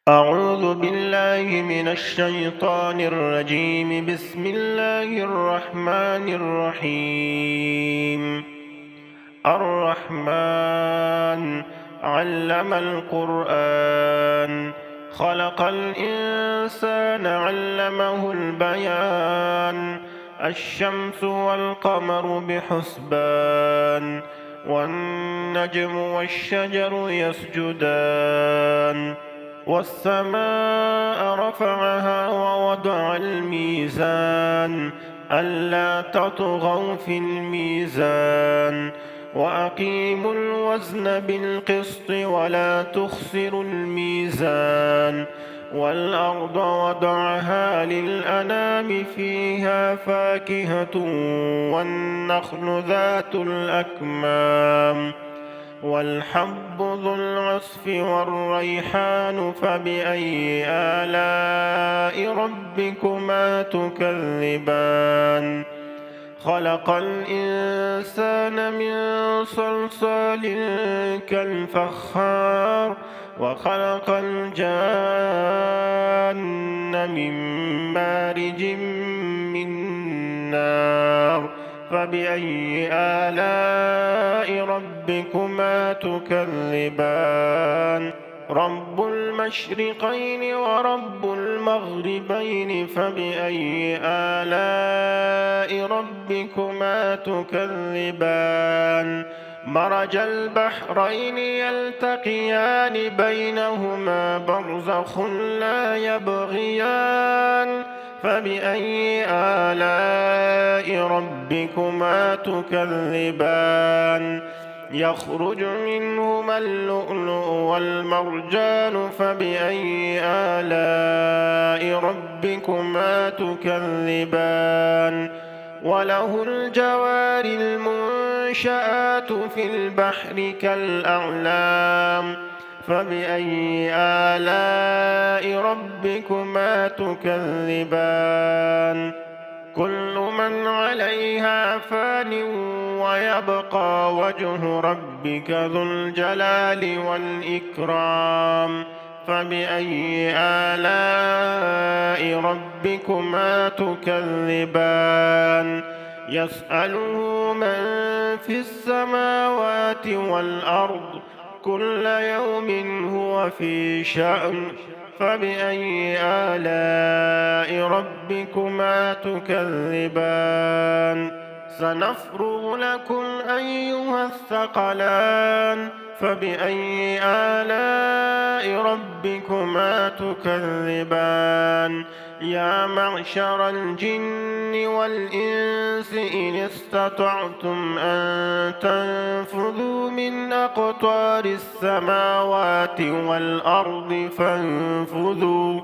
أعوذ بالله من الشيطان الرجيم. بسم الله الرحمن الرحيم. الرحمن علم القرآن، خلق الإنسان علمه البيان. الشمس والقمر بحسبان، والنجم والشجر يسجدان. والسماء رفعها ووضع الميزان، ألا تطغوا في الميزان، وأقيموا الوزن بالقسط ولا تخسروا الميزان. والأرض وضعها للأنام، فيها فاكهة والنخل ذات الأكمام، والحب ذو العصف والريحان. فبأي آلاء ربكما تكذبان؟ خلق الإنسان من صلصال كالفخار، وخلق الجان من مارج من نار. فبأي آلاء ربكما تكذبان؟ رب المشرقين ورب المغربين. فبأي آلاء ربكما تكذبان؟ مرج البحرين يلتقيان، بينهما برزخ لا يبغيان. فبأي آلاء ربكما تكذبان؟ يخرج منهما اللؤلؤ والمرجان. فبأي آلاء ربكما تكذبان؟ وله الجوار المنشآت في البحر كالأعلام. فبأي آلاء ربكما تكذبان؟ كل من عليها فان، ويبقى وجه ربك ذو الجلال والإكرام. فبأي آلاء ربكما تكذبان؟ يسأله من في السماوات والأرض، كل يوم هو في شأن. فبأي آلاء ربكما تكذبان؟ سنفرغ لكم أيها الثقلان. فبأي آلاء ربكما تكذبان؟ يا معشر الجن والإنس، إن استطعتم أن تنفذوا من أقطار السماوات والأرض فانفذوا،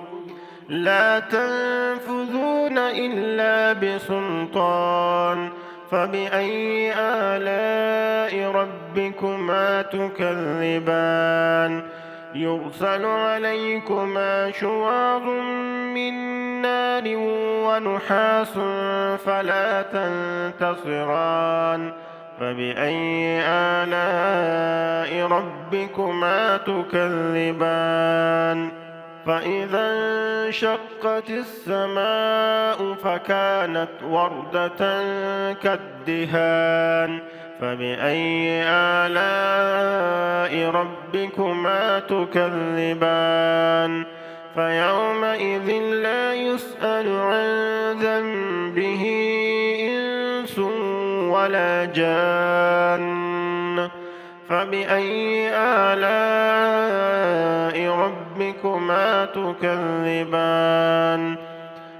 لا تنفذون إلا بسلطان. فبأي آلاء ربكما تكذبان؟ يرسل عليكما شواظ من نار ونحاس، فلا تنتصران. فبأي آلاء ربكما تكذبان؟ فإذا انشقت السماء فكانت وردة كالدهان. فبأي آلاء ربكما تكذبان؟ فيومئذ لا يسأل عن ذنبه إنس ولا جان. فبأي آلاء ربكما تكذبان؟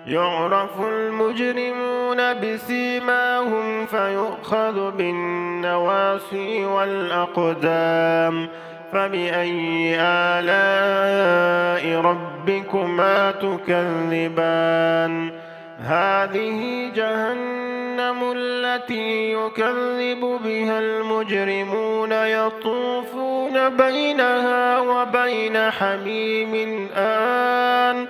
يعرف المجرمون بسيماهم، فيؤخذ بالنواصي والأقدام. فبأي آلاء ربكما تكذبان؟ هذه جهنم التي يكذب بها المجرمون، يطوفون بينها وبين حميم آن.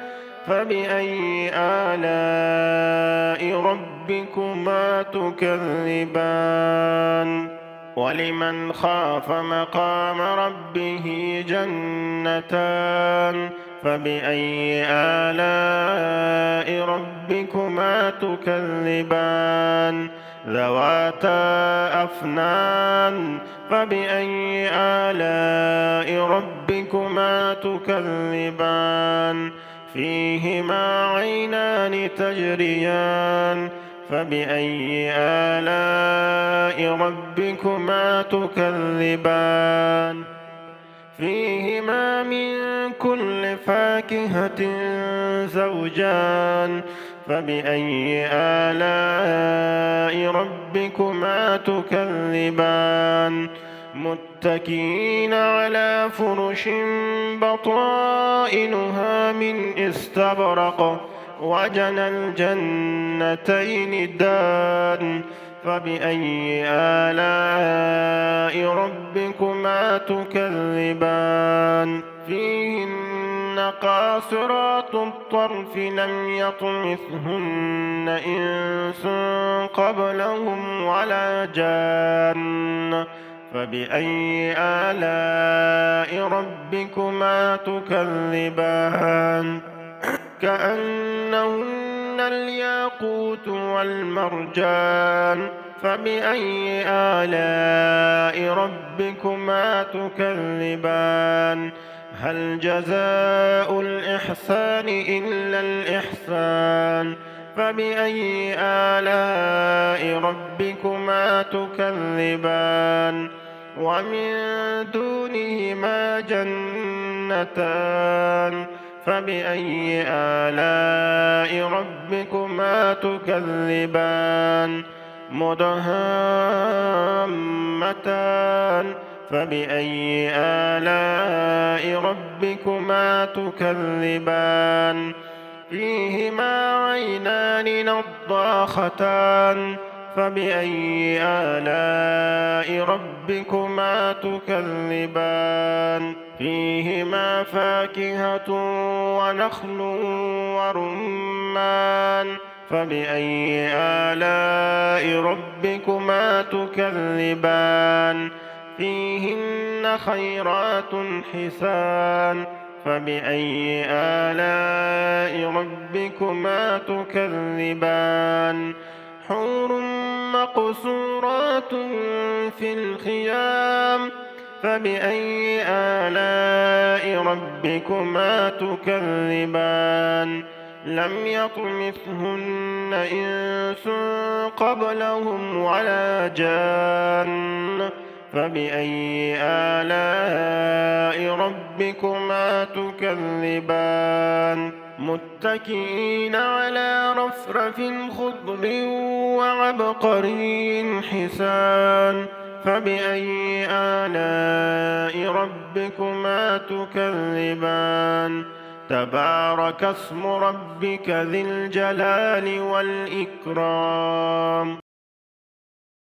فبأي آلاء ربكما تكذبان؟ ولمن خاف مقام ربه جنتان، فبأي آلاء ربكما تكذبان ذواتا أفنان فبأي آلاء ربكما تكذبان فيهما عينان تجريان فبأي آلاء ربكما تكذبان فيهما من كل فاكهة زوجان فبأي آلاء ربكما تكذبان متكئين على فرش بطائنها من استبرق وجنى الجنتين دان فبأي آلاء ربكما تكذبان فيهن قاصرات الطرف لم يطمثهن إنس قبلهم ولا جان فبأي آلاء ربكما تكذبان كأنهن الياقوت والمرجان فبأي آلاء ربكما تكذبان هل جزاء الإحسان إلا الإحسان فبأي آلاء ربكما تكذبان ومن دونهما جنتان فبأي آلاء ربكما تكذبان مدهامتان فبأي آلاء ربكما تكذبان فيهما عينان نضاختان فبأي آلاء ربكما تكذبان فيهما فاكهة ونخل ورمان فبأي آلاء ربكما تكذبان فيهن خيرات حسان فبأي آلاء ربكما تكذبان حور مقصورات في الخيام فبأي آلاء ربكما تكذبان لم يطمثهن إنس قبلهم ولا جان فبأي آلاء ربكما تكذبان متكئين على رفرف خضر وعبقري حسان فبأي آلاء ربكما تكذبان تبارك اسم ربك ذي الجلال والإكرام